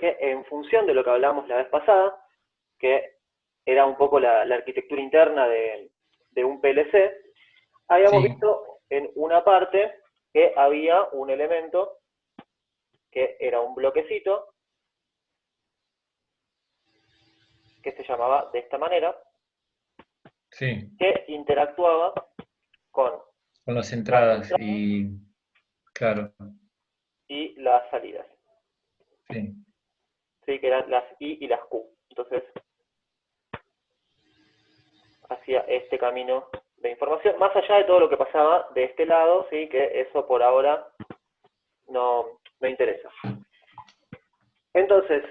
que en función de lo que hablamos la vez pasada, que era un poco la arquitectura interna de un PLC, habíamos Sí, visto en una parte que había un elemento que era un bloquecito que se llamaba de esta manera, sí, que interactuaba con con las las entradas entradas y, claro, y las salidas, sí. ¿sí? Que eran las I y las Q. Entonces, hacía este camino de información, más allá de todo lo que pasaba de este lado, ¿sí? Que eso por ahora no interesa. Entonces,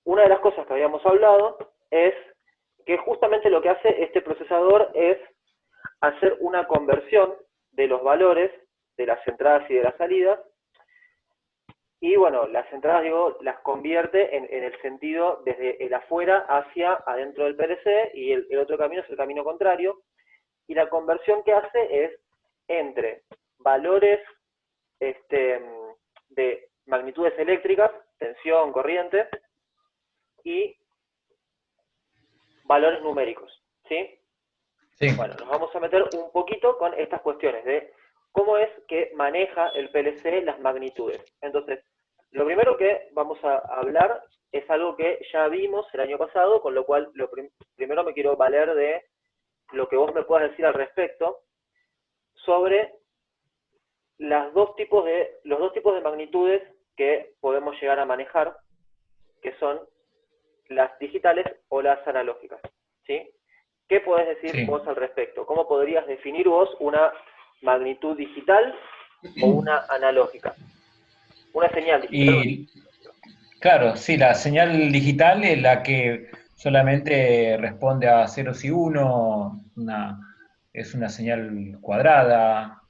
una de las cosas que habíamos hablado es que justamente lo que hace este procesador es hacer una conversión de los valores de las entradas y de las salidas. Y bueno, las entradas, digo, las convierte en el sentido desde el afuera hacia adentro del PLC, y el otro camino es el camino contrario. Y la conversión que hace es entre valores de magnitudes eléctricas, tensión, corriente, y valores numéricos, ¿sí? Sí, Bueno, nos vamos a meter un poquito con estas cuestiones de cómo es que maneja el PLC las magnitudes. Entonces, lo primero que vamos a hablar es algo que ya vimos el año pasado, con lo cual primero me quiero valer de lo que vos me puedas decir al respecto sobre los dos tipos de magnitudes que podemos llegar a manejar, que son las digitales o las analógicas, ¿sí? ¿Qué podés decir sí. vos al respecto? ¿Cómo podrías definir vos una magnitud digital o una analógica? Una señal digital o una... Y claro, sí, la señal digital es la que solamente responde a ceros y uno, es una señal cuadrada.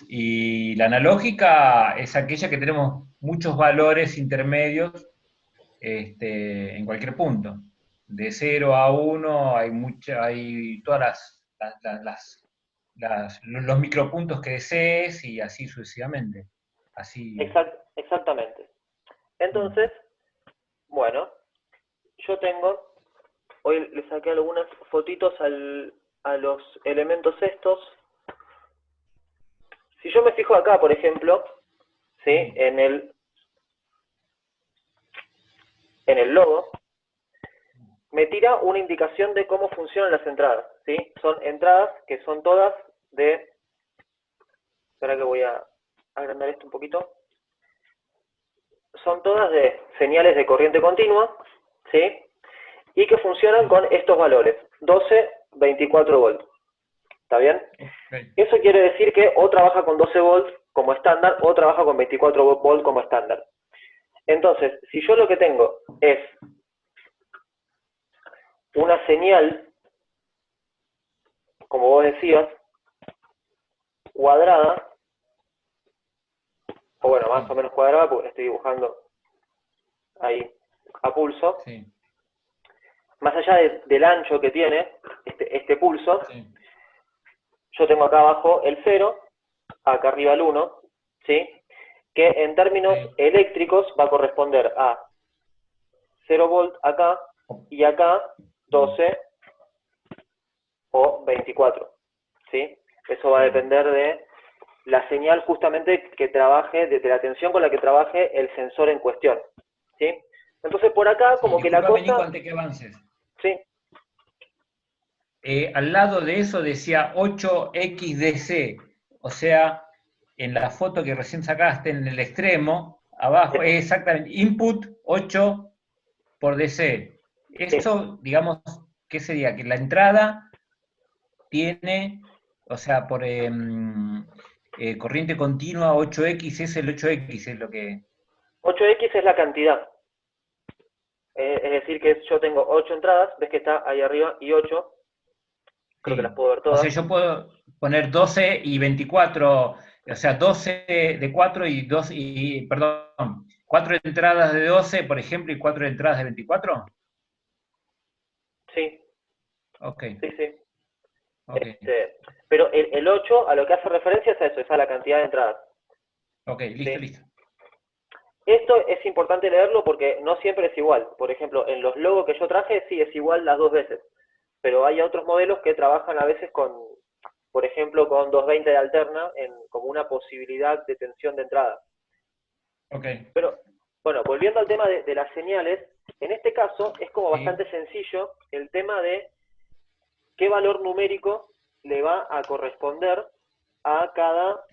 Y la analógica es aquella que tenemos muchos valores intermedios en cualquier punto. De cero a uno hay todas los micropuntos que desees y así sucesivamente. Así. Exactamente. Mm. Entonces, bueno, yo tengo, hoy le saqué algunas fotitos a los elementos estos. Si yo me fijo acá, por ejemplo, ¿sí? En el logo, me tira una indicación de cómo funcionan las entradas, ¿sí? Son entradas que son todas de... Espera que voy a agrandar esto un poquito. Son todas de señales de corriente continua, ¿sí? Y que funcionan Sí. con estos valores, 12, 24 volts. ¿Está bien? Ok. Eso quiere decir que o trabaja con 12 volts como estándar o trabaja con 24 volts como estándar. Entonces, si yo lo que tengo es una señal, como vos decías, cuadrada, o bueno, más o Sí, menos cuadrada, porque la estoy dibujando ahí a pulso, sí, más allá del ancho que tiene este pulso, sí, yo tengo acá abajo el 0, acá arriba el 1, ¿sí? Que en términos sí. eléctricos va a corresponder a 0 volt acá y acá Mm, 12 o 24, ¿sí? Eso va a mm. depender de la señal justamente que trabaje, de la tensión con la que trabaje el sensor en cuestión, ¿sí? Entonces por acá Sí, como que la discúlpame, Nico, cosa, antes que avances. ¿sí? Al lado de eso decía 8XDC, o sea, en la foto que recién sacaste en el extremo, abajo, es exactamente input 8 por DC. Sí, Eso, digamos, ¿qué sería? Que la entrada tiene, o sea, por corriente continua 8X es el 8X, es lo que... 8x es la cantidad, es decir que yo tengo 8 entradas, ves que está ahí arriba, y 8, creo que las Sí. puedo ver O sea, todas. yo puedo poner 12 y 24, o sea, 12 de 4 y 2 y, perdón, 4 entradas de 12, por ejemplo, y 4 entradas de 24. Sí, Ok, sí, sí. ok, Pero el 8 a lo que hace referencia es a eso, es a la cantidad de entradas. ok, listo, ¿Sí? listo. Esto es importante leerlo porque no siempre es igual. Por ejemplo, en los logos que yo traje, sí es igual las dos veces. Pero hay otros modelos que trabajan a veces con, por ejemplo, con 220 de alterna como una posibilidad de tensión de entrada. Ok. Pero, bueno, volviendo al tema de las señales, en este caso es como Sí. bastante sencillo el tema de qué valor numérico le va a corresponder a cada,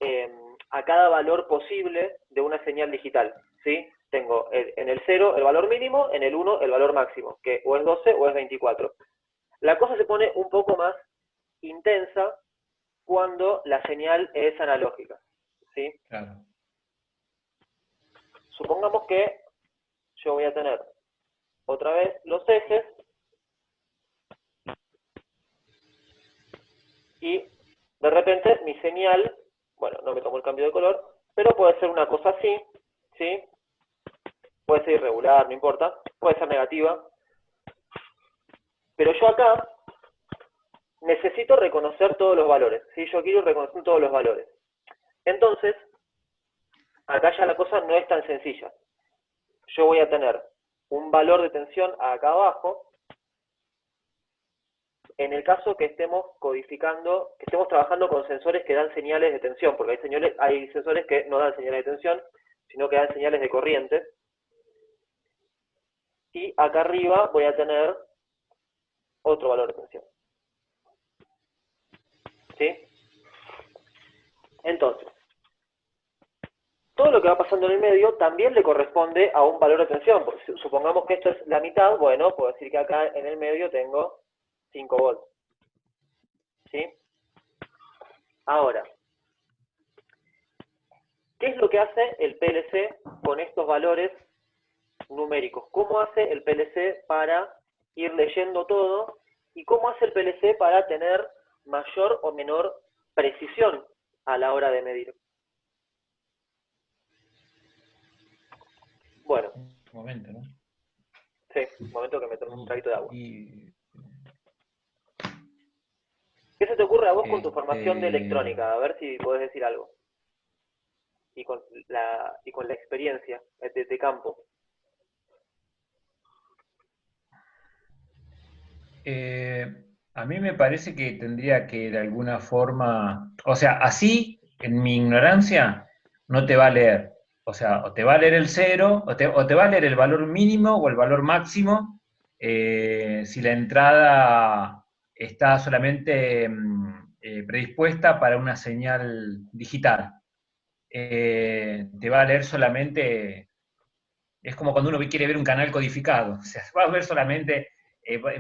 eh, a cada valor posible de una señal digital, ¿sí? Tengo en el 0 el valor mínimo, en el 1 el valor máximo, que o es 12 o es 24. La cosa se pone un poco más intensa cuando la señal es analógica, ¿sí? Claro. Supongamos que yo voy a tener otra vez los ejes y de repente mi señal, bueno, no me tomo el cambio de color, pero puede ser una cosa así, ¿sí? Puede ser irregular, no importa, puede ser negativa, pero yo acá necesito reconocer todos los valores, ¿sí? Yo quiero reconocer todos los valores. Entonces, acá ya la cosa no es tan sencilla. Yo voy a tener un valor de tensión acá abajo, en el caso que estemos codificando, que estemos trabajando con sensores que dan señales de tensión, porque hay sensores que no dan señales de tensión, sino que dan señales de corriente. Y acá arriba voy a tener otro valor de tensión. ¿Sí? Entonces, todo lo que va pasando en el medio también le corresponde a un valor de tensión. Supongamos que esto es la mitad, bueno, puedo decir que acá en el medio tengo 5 volts. ¿Sí? Ahora, ¿qué es lo que hace el PLC con estos valores numéricos? ¿Cómo hace el PLC para ir leyendo todo? ¿Y cómo hace el PLC para tener mayor o menor precisión a la hora de medir? Bueno, Un momento, ¿no? sí, un momento que me tomo un traguito de agua. Y, ¿Qué se te ocurre a vos con tu formación de este, electrónica? A ver si podés decir algo. Y con la experiencia de campo. a mí me parece que tendría que de alguna forma, o sea, así, en mi ignorancia, no te va a leer. O sea, o te va a leer el cero, o te va a leer el valor mínimo o el valor máximo, si la entrada está solamente predispuesta para una señal digital. Te va a leer solamente, es como cuando uno quiere ver un canal codificado, o sea, va a ver solamente,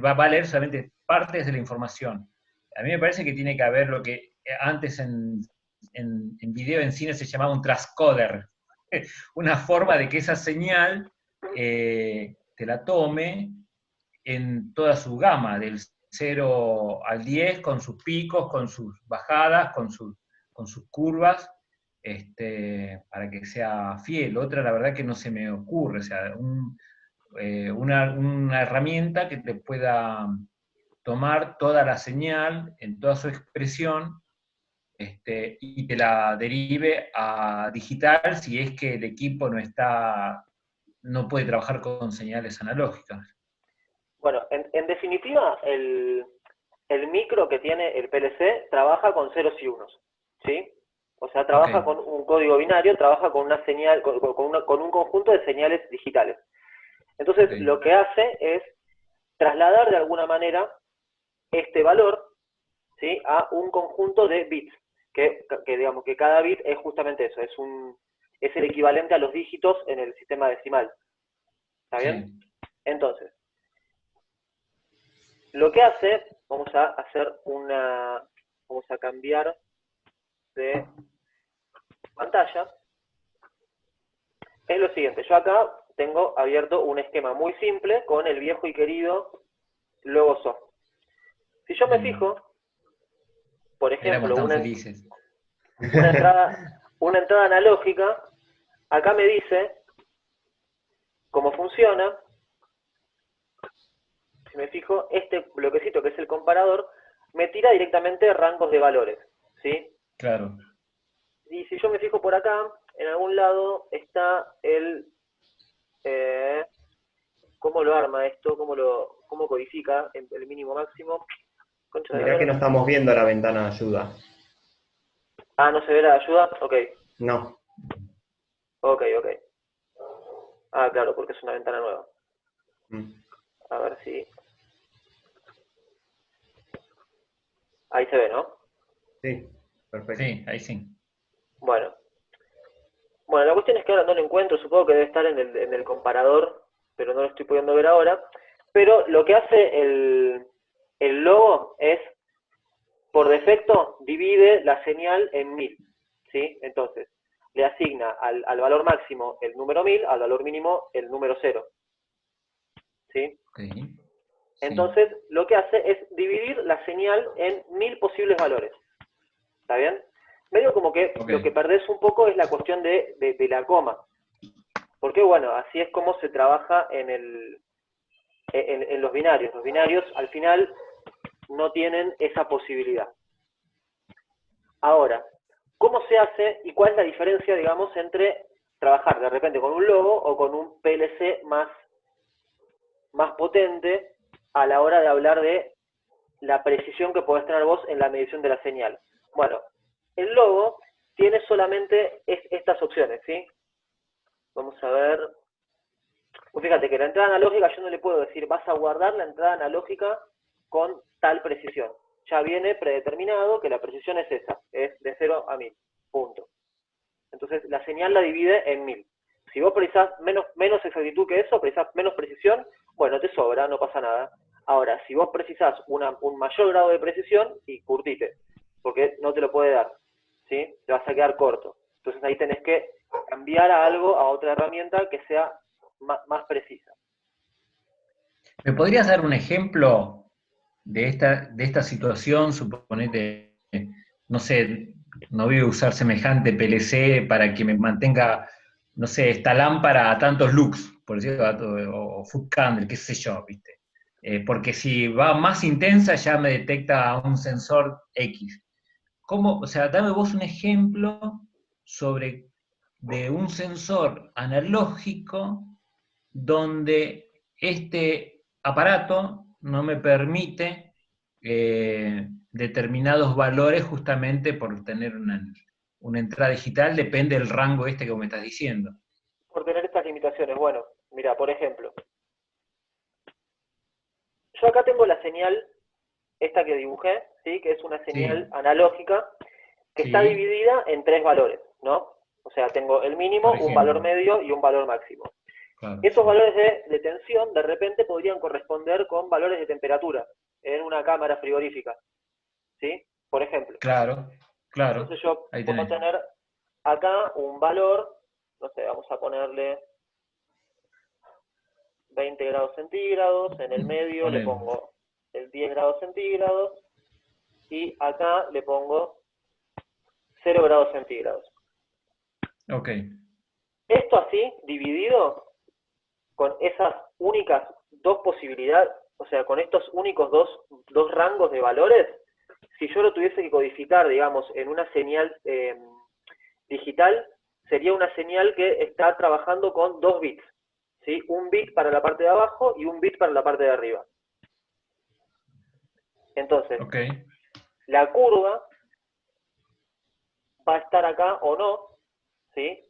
va a leer solamente partes de la información. A mí me parece que tiene que haber lo que antes en video, en cine, se llamaba un transcoder, una forma de que esa señal te la tome en toda su gama, del 0 al 10, con sus picos, con sus bajadas, con sus curvas, para que sea fiel. Otra, la verdad que no se me ocurre, o sea, una herramienta que te pueda tomar toda la señal en toda su expresión, y te la derive a digital si es que el equipo no puede trabajar con señales analógicas. Bueno, en definitiva, el micro que tiene el PLC trabaja con ceros y unos, ¿sí? O sea, Ok, trabaja con un código binario, trabaja con una señal, con un conjunto de señales digitales. Entonces, ok. lo que hace es trasladar de alguna manera este valor, ¿sí?, a un conjunto de bits, que digamos que cada bit es justamente eso, es el equivalente a los dígitos en el sistema decimal. ¿Está bien? Sí. Entonces, lo que hace, vamos a cambiar de pantalla, es lo siguiente. Yo acá tengo abierto un esquema muy simple con el viejo y querido Logosoft. Si yo me fijo, por Éramos ejemplo, tan felices. una una entrada analógica, acá me dice cómo funciona. Si me fijo, este bloquecito que es el comparador, me tira directamente rangos de valores, ¿sí? Claro. Y si yo me fijo por acá, en algún lado está cómo lo arma esto, cómo codifica el mínimo máximo. Concha de la Mirá que lora. no estamos viendo la ventana de ayuda. Ah, ¿no se ve la ayuda? Ok, No. ok. Ah, claro, porque es una ventana nueva. Mm. A ver si... Ahí se ve, ¿no? Sí, perfecto. Sí, ahí sí. Bueno. Bueno, la cuestión es que ahora no lo encuentro, supongo que debe estar en el comparador, pero no lo estoy pudiendo ver ahora. Pero lo que hace el logo es, por defecto, divide la señal en 1000, ¿sí? Entonces, le asigna al valor máximo el número 1000, al valor mínimo el número 0, ¿sí? Okay. Sí. Entonces, lo que hace es dividir la señal en 1000 posibles valores, ¿está bien? Medio como que lo que perdés un poco es la cuestión de la coma, porque bueno, así es como se trabaja en los binarios. Los binarios al final no tienen esa posibilidad. Ahora, ¿cómo se hace y cuál es la diferencia, digamos, entre trabajar de repente con un logo o con un PLC más potente a la hora de hablar de la precisión que podés tener vos en la medición de la señal? Bueno, el logo tiene solamente estas opciones, ¿sí? Vamos a ver. Pues fíjate que la entrada analógica yo no le puedo decir, vas a guardar la entrada analógica con tal precisión. Ya viene predeterminado que la precisión es esa, es de 0 a 1000, punto. Entonces la señal la divide en 1000. Si vos precisás menos exactitud que eso, precisás menos precisión, bueno, te sobra, no pasa nada. Ahora, si vos precisás un mayor grado de precisión, y curtite, porque no te lo puede dar, ¿sí? Te vas a quedar corto. Entonces ahí tenés que cambiar a algo, a otra herramienta que sea más precisa. ¿Me podrías dar un ejemplo de esta situación? Suponete, no sé, no voy a usar semejante PLC para que me mantenga, no sé, esta lámpara a tantos lux, por decirlo, o foot candle, qué sé yo, ¿viste? Porque si va más intensa ya me detecta un sensor X. ¿Cómo? O sea, dame vos un ejemplo de un sensor analógico donde este aparato no me permite determinados valores justamente por tener una entrada digital, depende del rango este que vos me estás diciendo. Por tener estas limitaciones, bueno, mira, por ejemplo, yo acá tengo la señal, esta que dibujé, ¿sí? Que es una señal Sí, analógica que está sí, dividida en 3 valores, ¿no? O sea, tengo el mínimo, por un valor ejemplo. medio y un valor máximo. Claro, Esos sí. valores de tensión de repente podrían corresponder con valores de temperatura en una cámara frigorífica, ¿sí? Por ejemplo. Claro, claro. Entonces yo Ahí puedo tenés. tener acá un valor, no sé, vamos a ponerle 20 grados centígrados, en el medio le Ponele. pongo el 10 grados centígrados y acá le pongo 0 grados centígrados. Ok. Esto así, dividido con esas únicas dos posibilidades, o sea, con estos únicos dos rangos de valores, si yo lo tuviese que codificar, digamos, en una señal digital, sería una señal que está trabajando con 2 bits, ¿sí? Un bit para la parte de abajo y un bit para la parte de arriba. Entonces, Ok. la curva va a estar acá o no, ¿sí?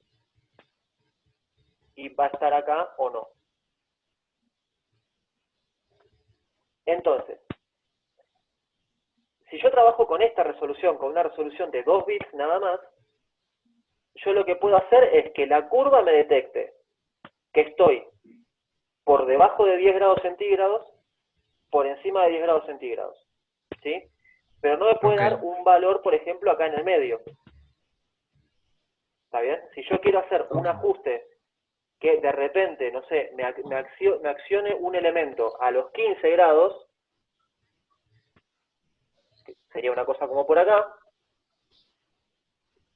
Y va a estar acá o no. Entonces, si yo trabajo con esta resolución, con una resolución de 2 bits nada más, yo lo que puedo hacer es que la curva me detecte que estoy por debajo de 10 grados centígrados, por encima de 10 grados centígrados, ¿sí? Pero no me puede Ok. dar un valor, por ejemplo, acá en el medio. ¿Está bien? Si yo quiero hacer un Ok. ajuste que de repente, no sé, me accione un elemento a los 15 grados, sería una cosa como por acá,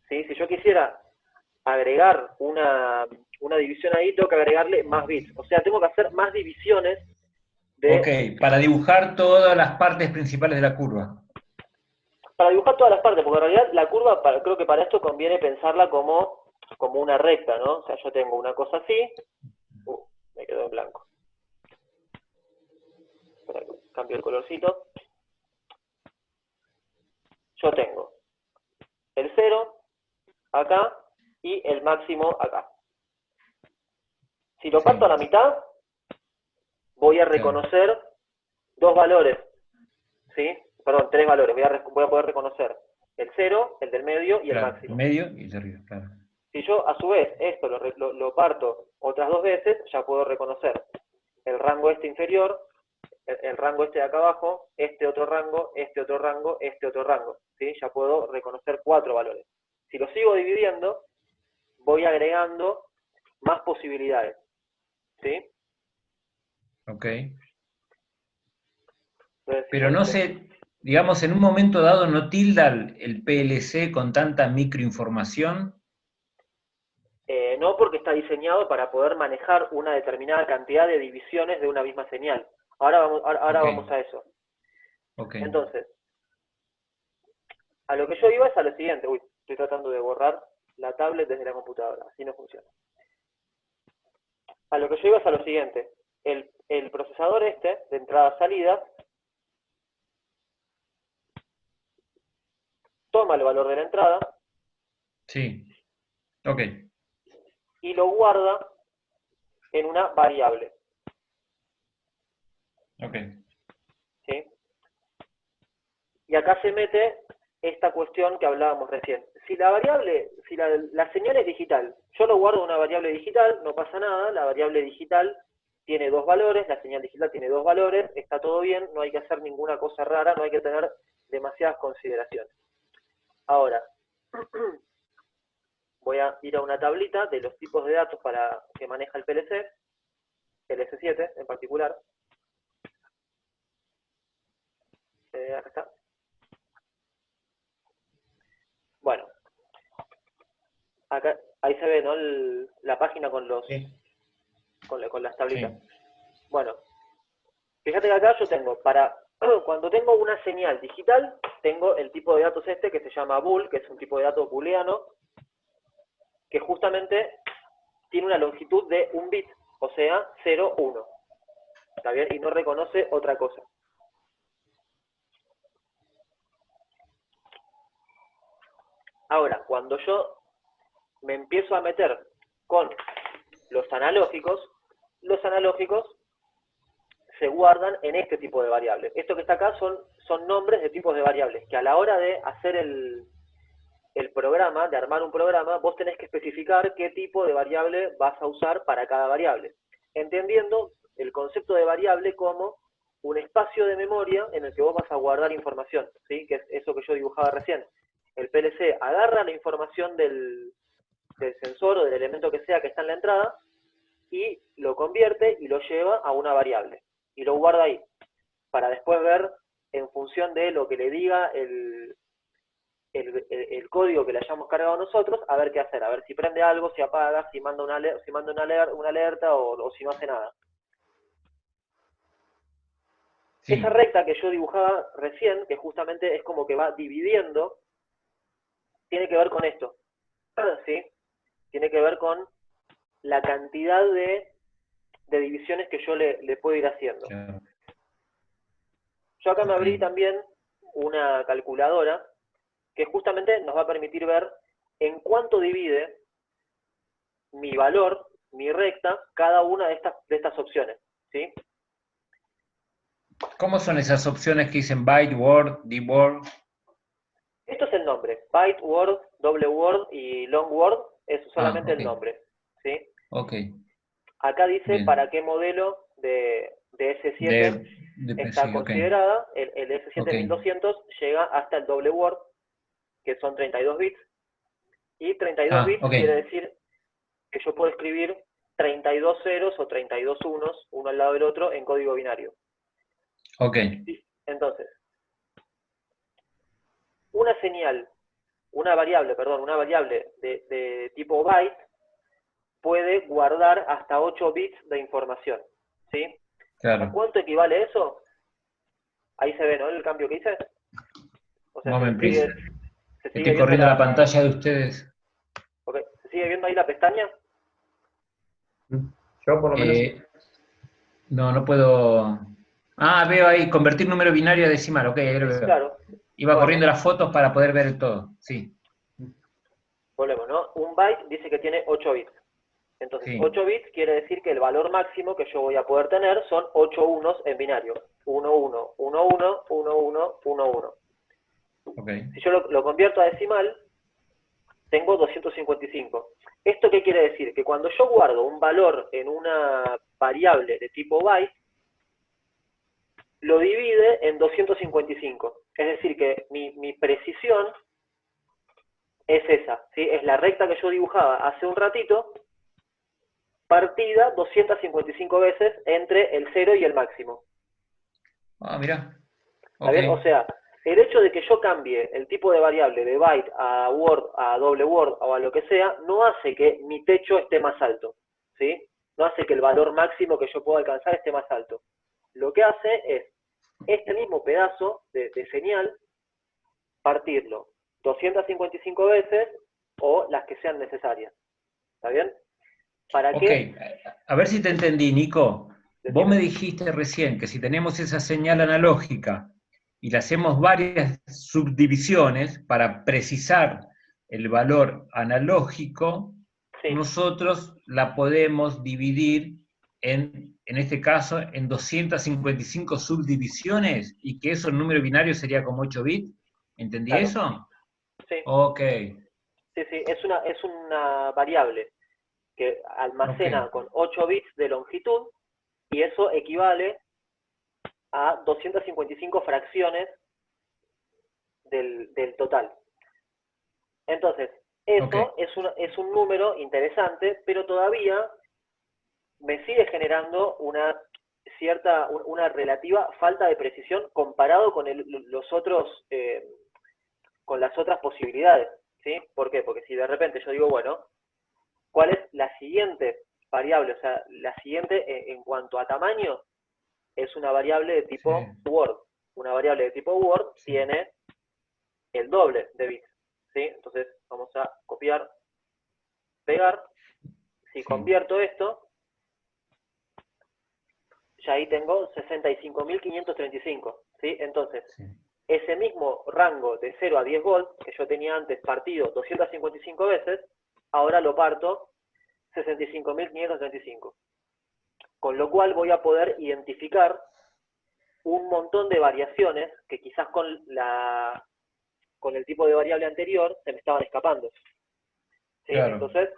¿sí? Si yo quisiera agregar una división ahí, tengo que agregarle más bits. O sea, tengo que hacer más divisiones de... Ok, para dibujar todas las partes principales de la curva. Para dibujar todas las partes, porque en realidad la curva, creo que para esto conviene pensarla como como una recta, ¿no? O sea, yo tengo una cosa así, me quedó en blanco. Espera, cambio el colorcito. Yo tengo el 0 acá y el máximo acá. Si lo parto a la mitad, voy a reconocer dos valores, ¿sí? Perdón, tres valores. Voy a poder reconocer el 0, el del medio y el máximo. El medio y el de arriba, claro. Si yo, a su vez, esto lo parto otras dos veces, ya puedo reconocer el rango este inferior, el rango este de acá abajo, este otro rango, este otro rango, este otro rango, ¿sí? Ya puedo reconocer 4 valores. Si lo sigo dividiendo, voy agregando más posibilidades, ¿sí? Ok. Entonces, Pero no sé, digamos, en un momento dado no tilda el PLC con tanta microinformación. No, porque está diseñado para poder manejar una determinada cantidad de divisiones de una misma señal. Ahora vamos a eso. Okay. Entonces, a lo que yo iba es a lo siguiente. Uy, estoy tratando de borrar la tablet desde la computadora, así no funciona. A lo que yo iba es a lo siguiente. El procesador este, de entrada-salida, toma el valor de la entrada. Sí. Ok. Y lo guarda en una variable. Ok. ¿Sí? Y acá se mete esta cuestión que hablábamos recién. Si la variable, si la señal es digital, yo lo guardo en una variable digital, no pasa nada, la variable digital tiene dos valores, la señal digital tiene dos valores, está todo bien, no hay que hacer ninguna cosa rara, no hay que tener demasiadas consideraciones. Ahora, voy a ir a una tablita de los tipos de datos para que maneja el PLC, el S7 en particular. Acá está. Bueno, acá, ahí se ve, ¿no? La página con los con las tablitas. Sí. Bueno, fíjate que acá yo tengo, cuando tengo una señal digital, tengo el tipo de datos este que se llama bool, que es un tipo de datos booleano, que justamente tiene una longitud de un bit, o sea, 0, 1. ¿Está bien? Y no reconoce otra cosa. Ahora, cuando yo me empiezo a meter con los analógicos se guardan en este tipo de variables. Esto que está acá son nombres de tipos de variables, que a la hora de hacer el programa, de armar un programa, vos tenés que especificar qué tipo de variable vas a usar para cada variable, entendiendo el concepto de variable como un espacio de memoria en el que vos vas a guardar información, ¿sí? Que es eso que yo dibujaba recién. El PLC agarra la información del sensor o del elemento que sea que está en la entrada y lo convierte y lo lleva a una variable y lo guarda ahí para después ver en función de lo que le diga el código que le hayamos cargado nosotros, a ver qué hacer, a ver si prende algo, si apaga, si manda una alerta o si no hace nada. Sí. Esa recta que yo dibujaba recién, que justamente es como que va dividiendo, tiene que ver con esto, ¿sí? Tiene que ver con la cantidad de divisiones que yo le puedo ir haciendo. Claro. Yo acá me abrí también una calculadora que justamente nos va a permitir ver en cuánto divide mi valor, mi recta, cada una de estas opciones, ¿sí? ¿Cómo son esas opciones que dicen byte, word, deep word? Esto es el nombre. Byte, word, double word y long word es solamente el nombre, ¿sí? Ok. Acá dice bien para qué modelo de S7 está considerada. El S7 1200 llega hasta el doble word, que son 32 bits. Y 32 bits quiere decir que yo puedo escribir 32 ceros o 32 unos, uno al lado del otro, en código binario. Ok. Entonces, una variable de tipo byte puede guardar hasta 8 bits de información, ¿sí? Claro. ¿A cuánto equivale eso? Ahí se ve, ¿no? El cambio que hice. O sea, Estoy corriendo la pantalla de ustedes. Ok, sigue viendo ahí la pestaña? Yo por lo menos sí. No puedo... Ah, veo ahí, convertir número binario a decimal, ok, ahí lo veo. Claro. Iba Bueno, corriendo las fotos para poder ver todo, sí. volvemos, ¿no? Un byte dice que tiene 8 bits. Entonces, Sí. 8 bits quiere decir que el valor máximo que yo voy a poder tener son 8 unos en binario. 1, 1, 1, 1, 1, 1, 1, 1. Ok. Si yo lo convierto a decimal, tengo 255. ¿Esto qué quiere decir? Que cuando yo guardo un valor en una variable de tipo byte, lo divide en 255. Es decir, que mi precisión es esa, ¿sí? Es la recta que yo dibujaba hace un ratito, partida 255 veces entre el 0 y el máximo. Ah, mira. ¿Está bien? O sea, el hecho de que yo cambie el tipo de variable de byte a word, a doble word o a lo que sea, no hace que mi techo esté más alto, ¿sí? No hace que el valor máximo que yo pueda alcanzar esté más alto. Lo que hace es este mismo pedazo de señal, partirlo 255 veces o las que sean necesarias. ¿Está bien? ¿Para qué? A ver si te entendí, Nico. Decime. Vos me dijiste recién que si tenemos esa señal analógica y le hacemos varias subdivisiones para precisar el valor analógico, Sí. nosotros la podemos dividir en este caso, en 255 subdivisiones y que eso en número binario sería como 8 bits. ¿Entendí Claro. eso? Sí. Ok. Sí, es una variable que almacena con 8 bits de longitud y eso equivale a 255 fracciones del total. Entonces, eso es un número interesante, pero todavía me sigue generando una relativa falta de precisión comparado con los otros, con las otras posibilidades, ¿sí? ¿Por qué? Porque si de repente yo digo, bueno, ¿cuál es la siguiente variable? O sea, la siguiente en cuanto a tamaño es una variable de tipo Word. Una variable de tipo Word tiene el doble de bits, ¿sí? Entonces vamos a copiar, pegar. Si convierto esto, ya ahí tengo 65.535, ¿sí? Entonces, ese mismo rango de 0 a 10 volts que yo tenía antes partido 255 veces, ahora lo parto 65.535. Con lo cual voy a poder identificar un montón de variaciones que quizás con el tipo de variable anterior se me estaban escapando. ¿Sí? Claro. Entonces,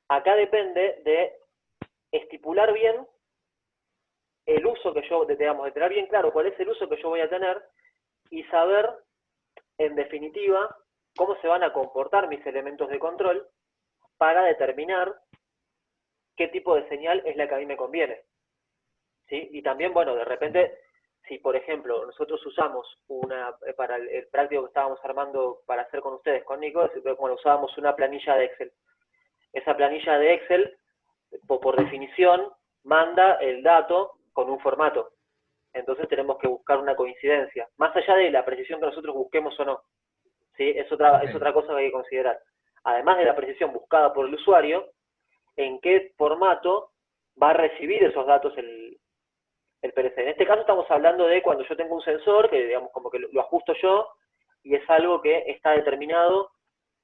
acá depende de estipular bien el uso que yo, digamos, de tener bien claro cuál es el uso que yo voy a tener y saber, en definitiva, cómo se van a comportar mis elementos de control para determinar qué tipo de señal es la que a mí me conviene. ¿Sí? Y también, bueno, de repente, si por ejemplo nosotros usamos para el práctico que estábamos armando para hacer con ustedes, con Nico, bueno, usábamos una planilla de Excel. Esa planilla de Excel, por definición, manda el dato con un formato. Entonces tenemos que buscar una coincidencia, más allá de la precisión que nosotros busquemos o no. ¿Sí? Es otra cosa que hay que considerar. Además de la precisión buscada por el usuario, en qué formato va a recibir esos datos el PLC. En este caso estamos hablando de cuando yo tengo un sensor, que digamos como que lo ajusto yo, y es algo que está determinado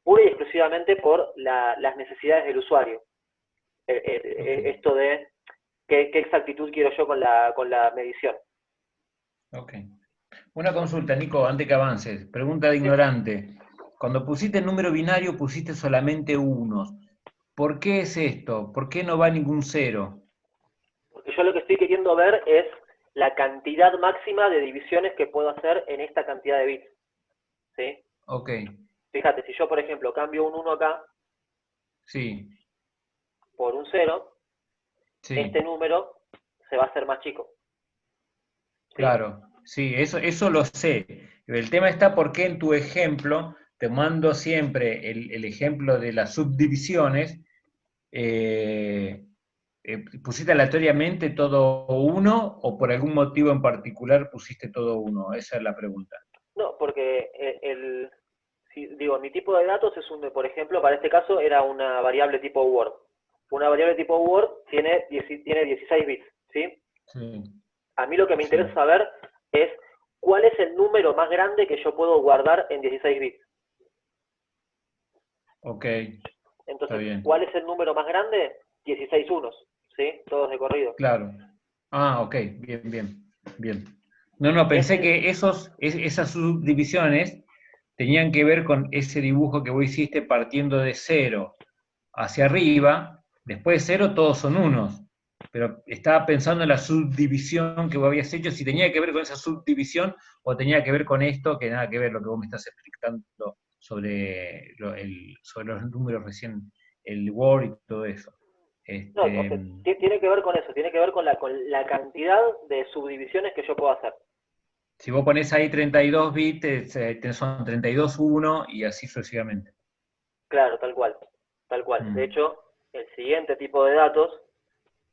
pura y exclusivamente por las necesidades del usuario. Esto de qué exactitud quiero yo con la medición. Ok. Una consulta, Nico, antes que avances. Pregunta de ignorante. Cuando pusiste el número binario, pusiste solamente unos. ¿Por qué es esto? ¿Por qué no va ningún cero? Porque yo lo que estoy queriendo ver es la cantidad máxima de divisiones que puedo hacer en esta cantidad de bits. ¿Sí? Ok. Fíjate, si yo, por ejemplo, cambio un 1 acá sí. por un 0, sí. este número se va a hacer más chico. ¿Sí? Claro, sí, eso lo sé. El tema está porque en tu ejemplo, te mando siempre el ejemplo de las subdivisiones, ¿pusiste aleatoriamente todo uno o por algún motivo en particular pusiste todo uno? Esa es la pregunta. No, porque mi tipo de datos es por ejemplo, para este caso era una variable tipo Word. Una variable tipo Word tiene 16 bits, ¿sí? Sí, A mí lo que me sí. interesa saber es cuál es el número más grande que yo puedo guardar en 16 bits. Ok, está Entonces, bien. ¿cuál es el número más grande? 16 unos, ¿sí? Todos de corrido. Claro. Ah, ok, bien, bien, bien. No, pensé que esas subdivisiones tenían que ver con ese dibujo que vos hiciste partiendo de 0 hacia arriba, después de 0 todos son unos. Pero estaba pensando en la subdivisión que vos habías hecho, si tenía que ver con esa subdivisión o tenía que ver con esto, que nada que ver lo que vos me estás explicando sobre los números recién, el Word y todo eso. No, o sea, tiene que ver con eso, tiene que ver con la cantidad de subdivisiones que yo puedo hacer. Si vos pones ahí 32 bits, son 32 1 y así sucesivamente. Claro, tal cual, tal cual. De Mm. hecho, el siguiente tipo de datos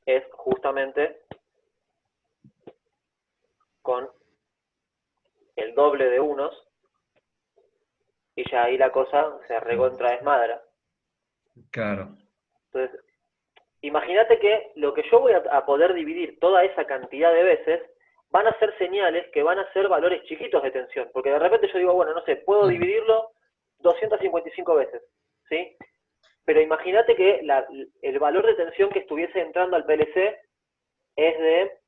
es justamente con el doble de unos, y ya ahí la cosa se recontra desmadra. Claro. Entonces, imagínate que lo que yo voy a poder dividir toda esa cantidad de veces van a ser señales que van a ser valores chiquitos de tensión, porque de repente yo digo, bueno, no sé, puedo dividirlo 255 veces, ¿sí? Pero imagínate que el valor de tensión que estuviese entrando al PLC es de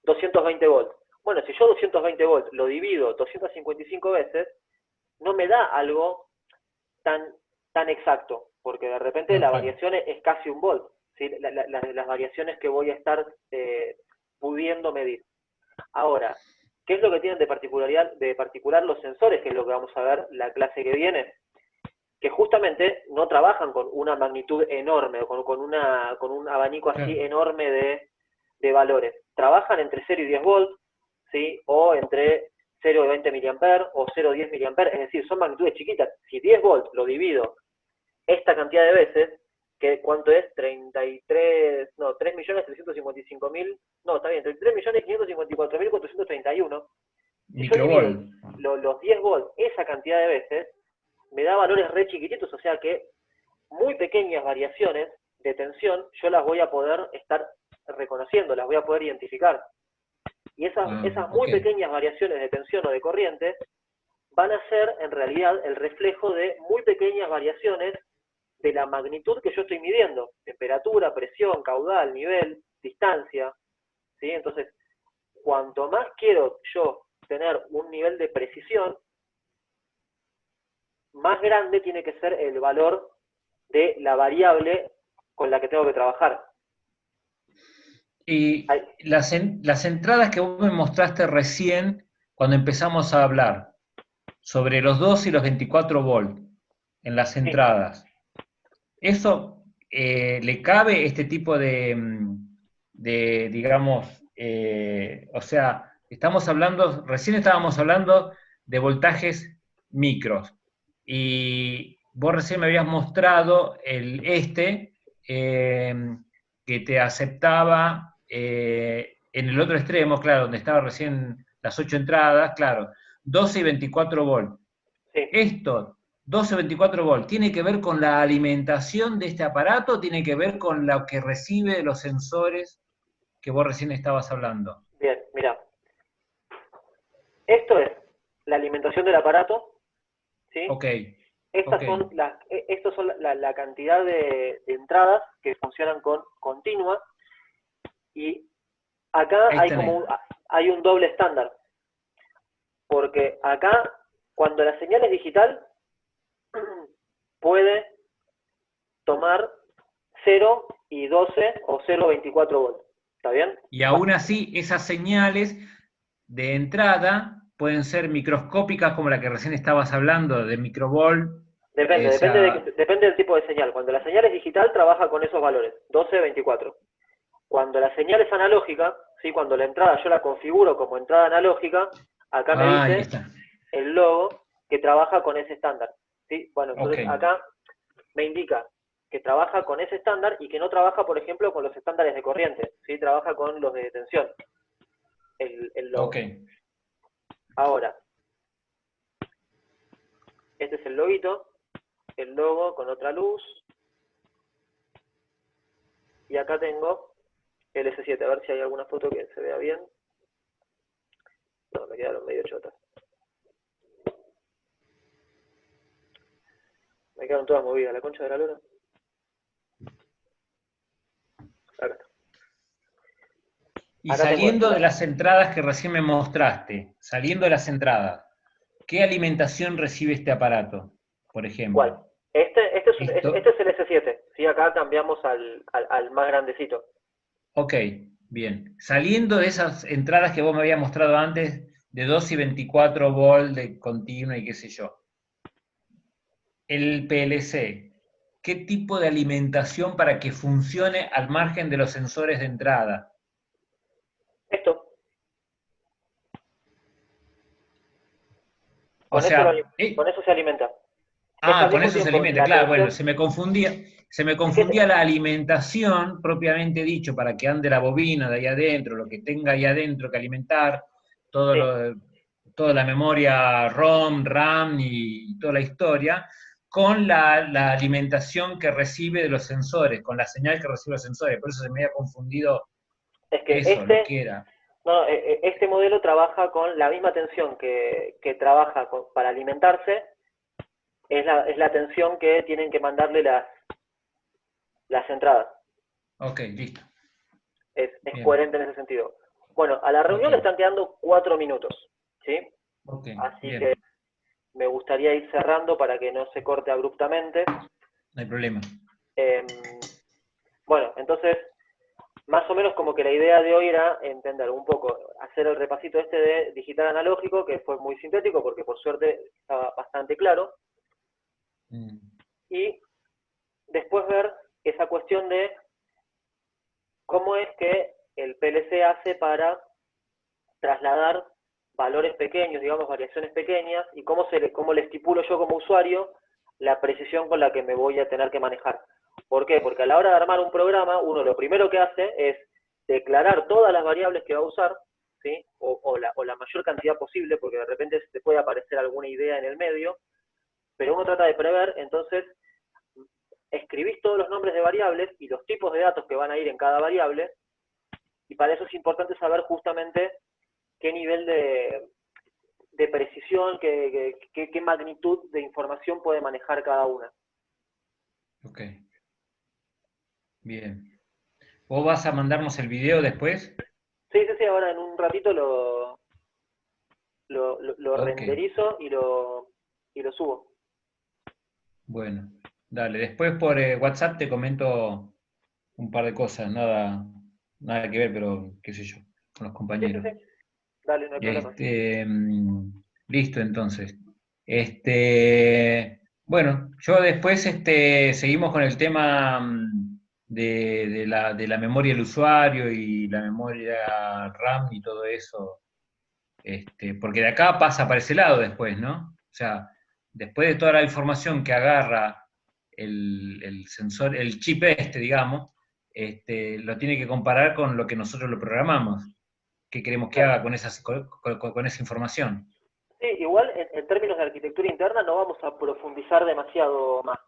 220 volts. Bueno, si yo 220 volts lo divido 255 veces, no me da algo tan exacto, porque de repente la Perfecto. variación es casi un volt, ¿sí? Las variaciones que voy a estar pudiendo medir. Ahora, ¿qué es lo que tienen de particular los sensores? Que es lo que vamos a ver la clase que viene, que justamente no trabajan con una magnitud enorme, o con un abanico así Claro. enorme de valores. Trabajan entre 0 y 10 volts, ¿sí? O entre 0 y 20 mA o 0 y 10 mA, es decir, son magnitudes chiquitas. Si 10 volts lo divido esta cantidad de veces, que ¿cuánto es? 3.355.000, no, está bien, 33.554.431. Si yo divido Microvolt. los 10 volts esa cantidad de veces, me da valores re chiquititos, o sea que muy pequeñas variaciones de tensión yo las voy a poder estar reconociendo, las voy a poder identificar. Y esas muy Ok. pequeñas variaciones de tensión o de corriente van a ser en realidad el reflejo de muy pequeñas variaciones de la magnitud que yo estoy midiendo: temperatura, presión, caudal, nivel, distancia, ¿sí? Entonces, cuanto más quiero yo tener un nivel de precisión, más grande tiene que ser el valor de la variable con la que tengo que trabajar. Y las entradas que vos me mostraste recién, cuando empezamos a hablar sobre los 2 y los 24 volt en las Sí, entradas, ¿eso le cabe este tipo digamos, o sea, recién estábamos hablando de voltajes micros, y vos recién me habías mostrado eh, que te aceptaba en el otro extremo, claro, donde estaban recién las 8 entradas, claro, 12 y 24 volt. sí. Esto, 12-24 volt, ¿tiene que ver con la alimentación de este aparato o tiene que ver con lo que recibe de los sensores que vos recién estabas hablando? Bien, mira, esto es la alimentación del aparato, ¿sí? Ok, ok, Estos son la cantidad de entradas que funcionan con continua, y acá ahí tenés. hay un doble estándar, porque acá, cuando la señal es digital, puede tomar 0 y 12 o 0,24 volts, ¿está bien? Y aún así, esas señales de entrada pueden ser microscópicas como la que recién estabas hablando, de microvolt, Depende, o sea, depende del tipo de señal. Cuando la señal es digital, trabaja con esos valores, 12, 24. Cuando la señal es analógica, ¿sí? Cuando la entrada yo la configuro como entrada analógica, acá me ahí dice está, el logo que trabaja con ese estándar, ¿sí? Bueno, ok, entonces acá me indica que trabaja con ese estándar y que no trabaja, por ejemplo, con los estándares de corriente, ¿sí? Trabaja con los de tensión, el ok, logo. Ahora, Este es el loguito, el logo con otra luz. Y acá tengo el S7, a ver si hay alguna foto que se vea bien. No, me quedaron medio chotas. Me quedaron todas movidas, la concha de la lora. Acá está. Y Acá tengo saliendo esto. de las entradas que recién me mostraste, saliendo de las entradas, ¿qué alimentación recibe este aparato, por ejemplo? ¿Cuál? Este Esto, es el S7. Sí, acá cambiamos al más grandecito. ok, bien. Saliendo de esas entradas que vos me habías mostrado antes, de 2 y 24 volt de continua y qué sé yo, el PLC, ¿qué tipo de alimentación para que funcione al margen de los sensores de entrada? Esto. O Con eso, sea, con eso se alimenta. Es al con mismo eso se tiempo alimenta, la claro, bueno, tensión. se me confundía la alimentación propiamente dicho, para que ande la bobina de ahí adentro, lo que tenga ahí adentro que alimentar, todo Sí, toda la memoria ROM, RAM y toda la historia, con la alimentación que recibe de los sensores, con la señal que recibe los sensores, por eso se me había confundido es que eso, lo que era. este modelo trabaja con la misma tensión que trabaja para alimentarse, es la tensión que tienen que mandarle las entradas. Ok, listo. Es Bien. coherente en ese sentido. Bueno, a la reunión Ok, le están quedando 4 minutos, ¿sí? ok, Así que bien. me gustaría ir cerrando para que no se corte abruptamente. No hay problema. Eh, bueno, entonces, más o menos como que la idea de hoy era entender un poco, hacer el repasito este de digital analógico, que fue muy sintético porque por suerte estaba bastante claro, Mm, y después ver esa cuestión de cómo es que el PLC hace para trasladar valores pequeños, digamos, variaciones pequeñas, y cómo le estipulo yo como usuario la precisión con la que me voy a tener que manejar. ¿Por qué? Porque a la hora de armar un programa, uno lo primero que hace es declarar todas las variables que va a usar, ¿sí? o la mayor cantidad posible, porque de repente se te puede aparecer alguna idea en el medio, pero uno trata de prever, entonces escribís todos los nombres de variables y los tipos de datos que van a ir en cada variable, y para eso es importante saber justamente qué nivel de precisión, qué magnitud de información puede manejar cada una. ok, bien. ¿Vos vas a mandarnos el video después? Sí, sí, sí, ahora en un ratito lo Ok, renderizo y lo subo. bueno, dale. Después por WhatsApp te comento un par de cosas, nada que ver, pero qué sé yo, con los Sí, sí, compañeros. sí, dale, no hay problema. Listo, entonces. Bueno, yo después seguimos con el tema de la memoria del usuario y la memoria RAM y todo eso. Porque de acá pasa para ese lado después, ¿no? O sea, después de toda la información que agarra el sensor, el chip digamos, lo tiene que comparar con lo que nosotros lo programamos. ¿Qué queremos que Claro. haga con esa información? Sí, igual en términos de arquitectura interna no vamos a profundizar demasiado más.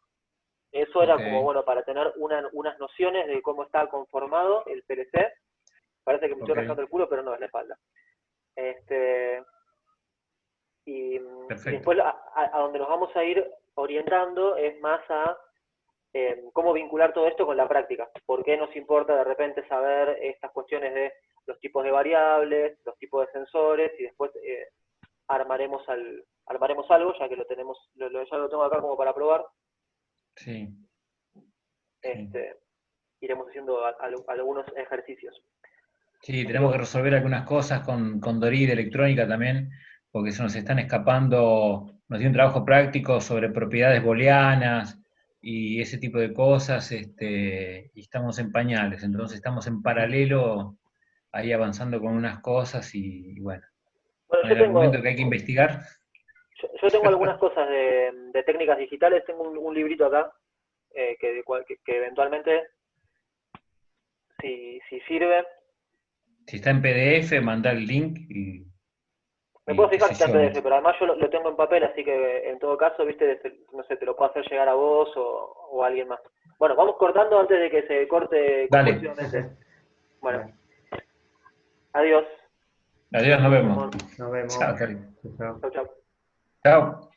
Eso Ok, era como, bueno, para tener unas nociones de cómo está conformado el PLC. Parece que me estoy ok, rascando el culo, pero no, es la espalda. Este, y perfecto. después a donde nos vamos a ir orientando es más a cómo vincular todo esto con la práctica. ¿Por qué nos importa de repente saber estas cuestiones de los tipos de variables, los tipos de sensores, y después armaremos algo, ya que lo tenemos, ya lo tengo acá como para probar. Sí, sí. Este, iremos haciendo algunos ejercicios. Sí, Así que tenemos que bueno, resolver algunas cosas con Dorí de electrónica también, porque se nos están escapando, nos dio un trabajo práctico sobre propiedades booleanas y ese tipo de cosas, y estamos en pañales, entonces estamos en paralelo ahí avanzando con unas cosas y bueno, bueno con el argumento que hay que investigar. yo tengo algunas cosas de técnicas digitales, tengo un librito acá que eventualmente, si sirve, Si está en PDF, manda el link y Me puedo fijar si está en decisiones. PDF, pero además yo lo tengo en papel, así que en todo caso, viste, no sé, te lo puedo hacer llegar a vos o a alguien más. Bueno, vamos cortando antes de que se corte Dale. compulsivamente. Bueno, Bueno, adiós. Adiós, nos vemos. nos vemos. Chao, Cari. Chao. Chau, chau. Chao.